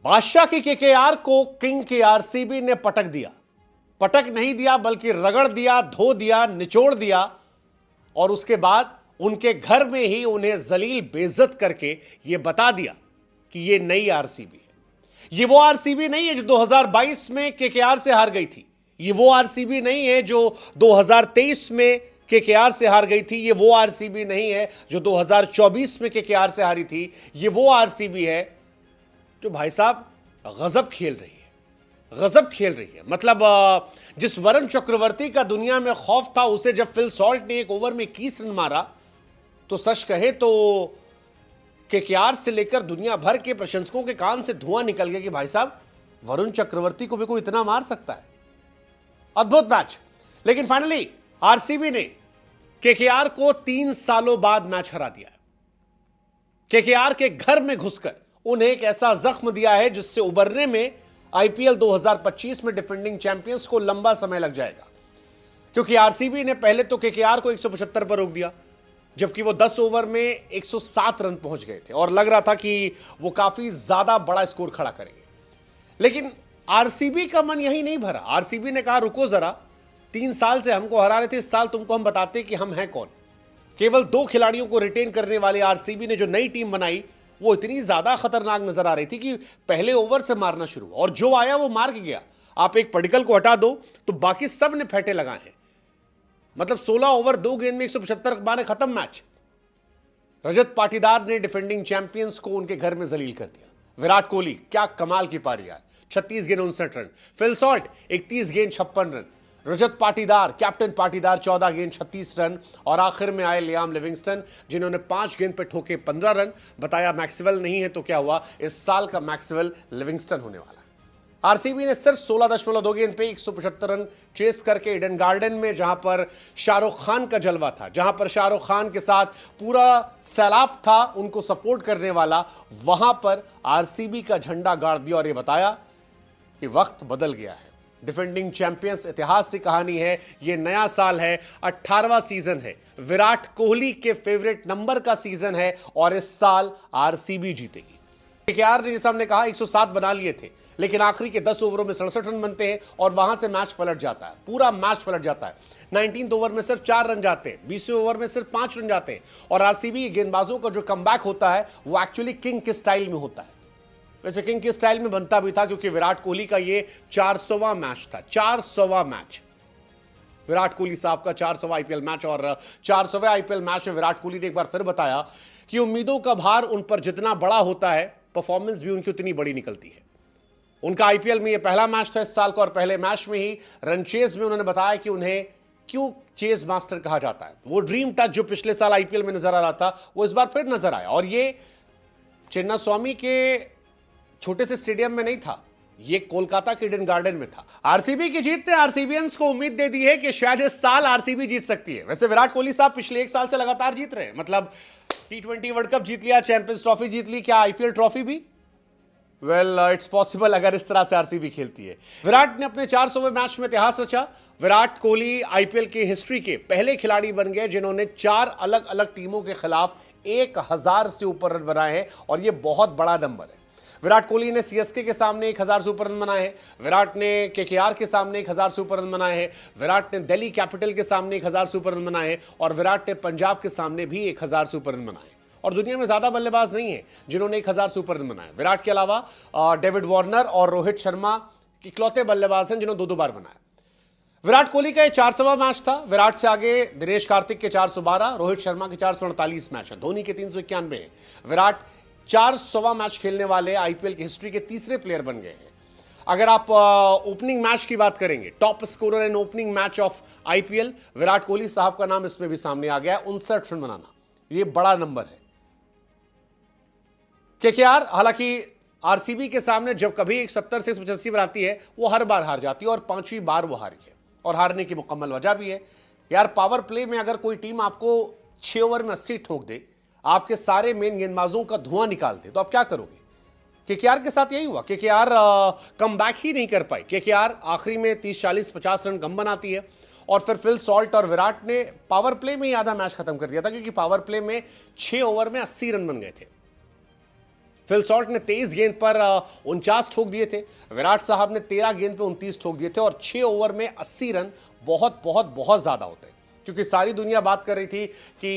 बादशाह की केकेआर को किंग की आरसीबी ने पटक दिया। पटक नहीं दिया बल्कि रगड़ दिया, धो दिया, निचोड़ दिया और उसके बाद उनके घर में ही उन्हें जलील बेइज्जत करके यह बता दिया कि यह नई आरसीबी है। यह वो आरसीबी नहीं है जो 2022 में केकेआर से हार गई थी। यह वो आरसीबी नहीं है जो 2023 में केकेआर से हार गई थी। यह वो आरसीबी नहीं है जो 2024 में केकेआर से हारी थी। यह वो आरसीबी है जो भाई साहब गजब खेल रही है, गजब खेल रही है। मतलब जिस वरुण चक्रवर्ती का दुनिया में खौफ था, उसे जब फिल सॉल्ट ने एक ओवर में 21 रन मारा तो सच कहे तो केकेआर से लेकर दुनिया भर के प्रशंसकों के कान से धुआं निकल गया कि भाई साहब वरुण चक्रवर्ती को भी कोई इतना मार सकता है। अद्भुत मैच। लेकिन फाइनली आरसीबी ने केकेआर को 3 सालों बाद मैच हरा दिया है। केकेआर के घर में घुसकर उन्हें एक ऐसा जख्म दिया है जिससे उबरने में आईपीएल 2025 में डिफेंडिंग चैंपियंस को लंबा समय लग जाएगा। क्योंकि आरसीबी ने पहले तो केकेआर को 175 पर रोक दिया, जबकि वो 10 ओवर में 107 रन पहुंच गए थे और लग रहा था कि वो काफी ज्यादा बड़ा स्कोर खड़ा करेंगे। लेकिन आरसीबी का मन यही नहीं भरा। आरसीबी ने कहा रुको जरा, 3 साल से हमको हरा रहे थे, इस साल तुमको हम बताते कि हम हैं कौन। केवल 2 खिलाड़ियों को रिटेन करने वाले आरसीबी ने जो नई टीम बनाई वो इतनी ज्यादा खतरनाक नजर आ रही थी कि पहले ओवर से मारना शुरू और जो आया वो मार के गया। आप एक पडिक्कल को हटा दो तो बाकी सब ने फेंटे लगाए हैं। मतलब 16 ओवर 2 गेंद में 175 मारे, खत्म मैच। रजत पाटीदार ने डिफेंडिंग चैंपियंस को उनके घर में जलील कर दिया। विराट कोहली क्या कमाल की पारी यार, 36 गेंद 59 रन। फिल सॉल्ट 31 गेंद 56 रन। रजत पाटीदार, कैप्टन पाटीदार 14 गेंद 36 रन और आखिर में आए लियाम लिविंगस्टन जिन्होंने 5 गेंद पे ठोके 15 रन। बताया मैक्सवेल नहीं है तो क्या हुआ, इस साल का मैक्सवेल लिविंगस्टन होने वाला है। आरसीबी ने सिर्फ 16.2 गेंद पे 175 रन चेस करके ईडन गार्डन में, जहां पर शाहरुख खान का जलवा था, जहां पर शाहरुख खान के साथ पूरा सैलाब था उनको सपोर्ट करने वाला, वहां पर आरसीबी का झंडा गाड़ दिया और यह बताया कि वक्त बदल गया है। डिफेंडिंग चैंपियंस इतिहास से कहानी है, यह नया साल है, 18वां सीजन है, विराट कोहली के फेवरेट नंबर का सीजन है और इस साल आरसीबी जीतेगी। केकेआर ने जैसा हमने कहा 107 बना लिए थे, लेकिन आखिरी के 10 ओवरों में 67 रन बनते हैं और वहां से मैच पलट जाता है, पूरा मैच पलट जाता है। 19 ओवर में सिर्फ 4 रन जाते हैं, 20वें ओवर में सिर्फ 5 रन जाते हैं और आरसीबी गेंदबाजों का जो कमबैक होता है वो एक्चुअली किंग के स्टाइल में होता है। वैसे किंग के स्टाइल में बनता भी था क्योंकि विराट कोहली का ये 400वां मैच था, 400वां मैच। विराट कोहली साहब का 400वां आईपीएल मैच और 400वें आईपीएल मैच में विराट कोहली ने एक बार फिर बताया कि उम्मीदों का भार उन पर जितना बड़ा होता है, परफॉर्मेंस भी उनकी उतनी बड़ी निकलती है। उनका आईपीएल में यह पहला मैच था इस साल का और पहले मैच में ही रन चेज में उन्होंने बताया कि उन्हें क्यों चेज मास्टर कहा जाता है। वो ड्रीम टच जो पिछले साल आईपीएल में नजर आ रहा था वो इस बार फिर नजर आया और ये चिन्नास्वामी के छोटे से स्टेडियम में नहीं था, ये कोलकाता के ईडन गार्डन में था। आरसीबी की जीत ने आरसीबीएंस को उम्मीद दे दी है कि शायद इस साल आरसीबी जीत सकती है। वैसे विराट कोहली साहब पिछले 1 साल से लगातार जीत रहे हैं, मतलब T20 वर्ल्ड कप जीत लिया, चैंपियंस ट्रॉफी जीत ली, क्या आईपीएल ट्रॉफी भी? वेल इट्स पॉसिबल अगर इस तरह से आरसीबी खेलती है। विराट ने अपने 400वें मैच में इतिहास रचा। विराट कोहली आईपीएल की हिस्ट्री के पहले खिलाड़ी बन गए जिन्होंने 4 अलग अलग टीमों के खिलाफ 1000 से ऊपर रन बनाए हैं और यह बहुत बड़ा नंबर है। विराट कोहली ने सीएसके के सामने 1000 से ऊपर रन बनाए हैं, विराट ने केकेआर के सामने 1000 से ऊपर रन बनाए हैं, विराट ने दिल्ली कैपिटल के सामने 1000 से ऊपर रन बनाए हैं और विराट ने पंजाब के सामने भी 1000 से ऊपर रन बनाए। और दुनिया में ज्यादा बल्लेबाज नहीं है जिन्होंने 1000 से ऊपर रन बनाए। विराट के अलावा डेविड वार्नर और रोहित शर्मा इकलौते बल्लेबाज हैं जिन्होंने 2-2 बार बनाया। विराट कोहली का 400वां मैच था। विराट से आगे दिनेश कार्तिक के 412, रोहित शर्मा के 448 मैच है, धोनी के 391 है। विराट 400वां मैच खेलने वाले आईपीएल की हिस्ट्री के तीसरे प्लेयर बन गए हैं। अगर आप ओपनिंग मैच की बात करेंगे, top scorer in opening match of IPL, Virat Kohli साहब का नाम इसमें भी सामने आ गया है। 59 रन बनाना ये बड़ा नंबर है। केकेआर हालांकि आरसीबी के सामने जब कभी 170 से 185 बनाती है वो हर बार हार जाती है और 5वीं बार वो हारी है और हारने की मुकम्मल वजह भी है यार। पावर प्ले में अगर कोई टीम आपको 6 ओवर में 80 ठोक दे, आपके सारे मेन गेंदबाजों का धुआं निकाल दे, तो आप क्या करोगे? केकेआर के साथ यही हुआ। केकेआर कमबैक ही नहीं कर पाई। केकेआर आखिरी में 30, 40, 50 रन कम बनाती है और फिर फिल सॉल्ट और विराट ने पावर प्ले में ही आधा मैच खत्म कर दिया था क्योंकि पावर प्ले में 6 ओवर में 80 रन बन गए थे। फिल सॉल्ट ने 23 गेंद पर 49 ठोक दिए थे, विराट साहब ने 13 गेंद पे 29 ठोक दिए थे और 6 ओवर में 80 रन बहुत बहुत बहुत ज्यादा होते हैं। क्योंकि सारी दुनिया बात कर रही थी कि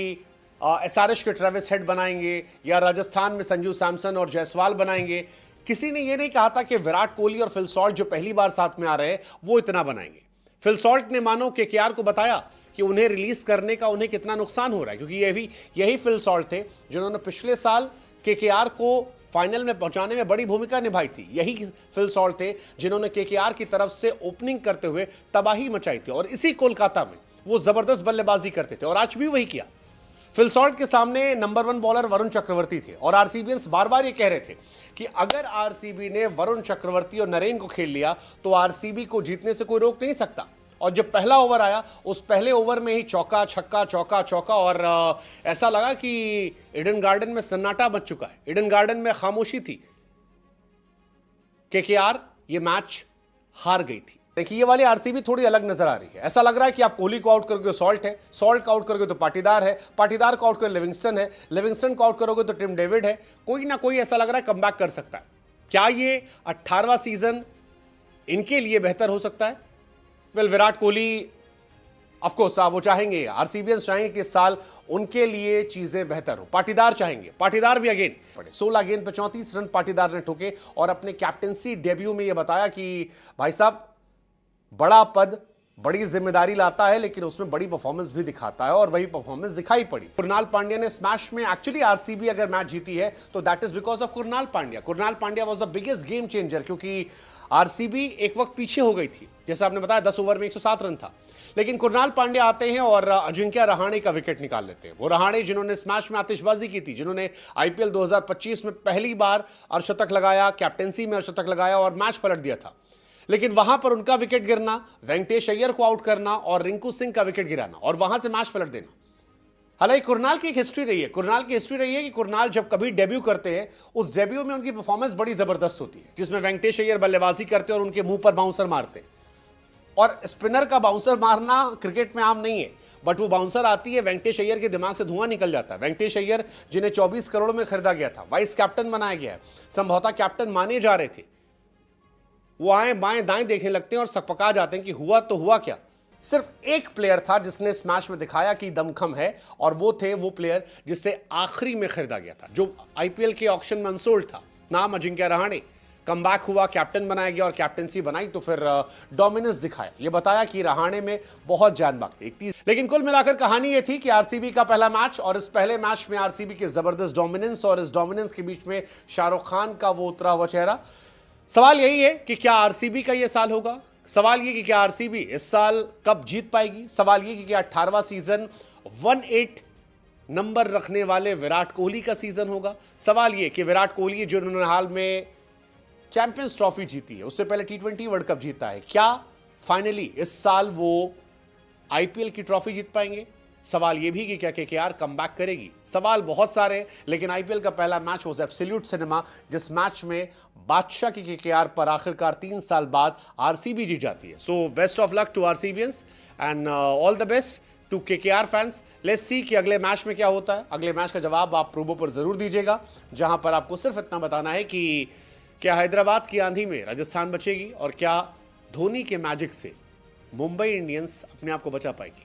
एसआरएच के ट्रेविस हेड बनाएंगे या राजस्थान में संजू सैमसन और जायसवाल बनाएंगे। किसी ने यह नहीं कहा था कि विराट कोहली और फिल सॉल्ट जो पहली बार साथ में आ रहे हैं वो इतना बनाएंगे। फिल सॉल्ट ने मानो केकेआर को बताया कि उन्हें रिलीज करने का उन्हें कितना नुकसान हो रहा है, क्योंकि यही फिल सॉल्ट थे जिन्होंने पिछले साल केकेआर को फाइनल में पहुंचाने में बड़ी भूमिका निभाई थी। यही फिल सॉल्ट थे जिन्होंने केकेआर की तरफ से ओपनिंग करते हुए तबाही मचाई थी और इसी कोलकाता में वो जबरदस्त बल्लेबाजी करते थे और आज भी वही किया। फिल सॉल्ट के सामने नंबर 1 बॉलर वरुण चक्रवर्ती थे और आरसीबीएंस बार बार ये कह रहे थे कि अगर आरसीबी ने वरुण चक्रवर्ती और नरेन को खेल लिया तो आरसीबी को जीतने से कोई रोक नहीं सकता। और जब पहला ओवर आया उस पहले ओवर में ही चौका छक्का चौका चौका और ऐसा लगा कि ईडन गार्डन में सन्नाटा मच चुका है, ईडन गार्डन में खामोशी थी। केकेआर ये मैच हार गई थी। देखिए ये वाली आरसीबी थोड़ी अलग नजर आ रही है। ऐसा लग रहा है कि आप कोहली को आउट करोगे तो सॉल्ट है, सॉल्ट को आउट करोगे तो पाटीदार है, पाटीदार को आउट करोगे लिविंगस्टन है, लिविंगस्टन को आउट करोगे तो टिम डेविड है। कोई ना कोई ऐसा लग रहा है कमबैक कर सकता है। क्या ये 18वां सीजन इनके लिए बेहतर हो सकता है? वेल, विराट कोहली ऑफकोर्स वो चाहेंगे, आरसीबीएंस चाहेंगे कि इस साल उनके लिए चीजें बेहतर हो। पाटीदार चाहेंगे, पाटीदार भी अगेन 16 गेंद पे 34 रन पाटीदार ने ठोके और अपने कैप्टेंसी डेब्यू में यह बताया कि भाई साहब बड़ा पद बड़ी जिम्मेदारी लाता है लेकिन उसमें बड़ी परफॉर्मेंस भी दिखाता है और वही परफॉर्मेंस दिखाई पड़ी। कुरनाल पांड्या ने स्मैश में एक्चुअली आरसीबी अगर मैच जीती है तो that is because of Krunal Pandya. Krunal Pandya was the biggest game changer, क्योंकि आरसीबी एक वक्त पीछे हो गई थी, जैसे आपने बताया 10 ओवर में 107 रन था, लेकिन कुरनाल पांड्या आते हैं और अजिंक्य रहाणे का विकेट निकाल लेते हैं। वो रहाणे जिन्होंने स्मैश में आतिशबाजी की थी, जिन्होंने आईपीएल 2025 में पहली बार अर्धशतक लगाया, कैप्टेंसी में अर्धशतक लगाया और मैच पलट दिया था, लेकिन वहां पर उनका विकेट गिरना, वेंकटेश अय्यर को आउट करना और रिंकू सिंह का विकेट गिराना और वहां से मैच पलट देना। हालांकि कुरनाल की एक हिस्ट्री रही है, कुरनाल की हिस्ट्री रही है कि कुरनाल जब कभी डेब्यू करते हैं उस डेब्यू में उनकी परफॉर्मेंस बड़ी जबरदस्त होती है, जिसमें वेंकटेश अय्यर बल्लेबाजी करते हैं और उनके मुंह पर बाउंसर मारते हैं। और स्पिनर का बाउंसर मारना क्रिकेट में आम नहीं है, बट वो बाउंसर आती है, वेंकटेश अय्यर के दिमाग से धुआं निकल जाता है। वेंकटेश अय्यर जिन्हें 24 करोड़ में खरीदा गया था, वाइस कैप्टन बनाया गया है, संभवतः कैप्टन माने जा रहे थे, वो आए बाएं दाएं देखने लगते हैं और सकपका जाते हैं कि हुआ तो हुआ क्या। सिर्फ एक प्लेयर था जिसने इस मैच में दिखाया कि दमखम है और वो प्लेयर जिससे आखिरी में खरीदा गया था, जो आईपीएल के ऑक्शन में अनसोल्ड था, नाम अजिंक्य रहाणे। कमबैक हुआ, कैप्टन बनाया गया और कैप्टेंसी बनाई तो फिर डोमिनेंस दिखाया। ये बताया कि रहाणे में बहुत जान बाकी थी। लेकिन कुल मिलाकर कहानी ये थी कि आरसीबी का पहला मैच और इस पहले मैच में आरसीबी की जबरदस्त डोमिनेंस और इस डोमिनेंस के बीच में शाहरुख खान का वो उतरा हुआ चेहरा। सवाल यही है कि क्या आरसीबी का यह साल होगा? सवाल यह कि क्या आरसीबी इस साल कब जीत पाएगी? सवाल यह कि क्या 18वां सीजन 18 नंबर रखने वाले विराट कोहली का सीजन होगा? सवाल यह कि विराट कोहली जिन्होंने हाल में चैंपियंस ट्रॉफी जीती है, उससे पहले टी20 वर्ल्ड कप जीता है, क्या फाइनली इस साल वो आईपीएल की ट्रॉफी जीत पाएंगे? सवाल यह भी कि क्या केकेआर कमबैक करेगी? सवाल बहुत सारे, लेकिन आईपीएल का पहला मैच वाज एब्सोल्यूट सिनेमा, जिस मैच में बादशाह की केकेआर पर आखिरकार 3 साल बाद आरसीबी जीत जाती है। So best of luck to RCBians and all the best to KKR fans. Let's see कि अगले मैच में क्या होता है। अगले मैच का जवाब आप प्रोमो पर जरूर दीजिएगा, जहां पर आपको सिर्फ इतना बताना है कि क्या हैदराबाद की आंधी में राजस्थान बचेगी और क्या धोनी के मैजिक से मुंबई इंडियंस अपने आप को बचा पाएगी।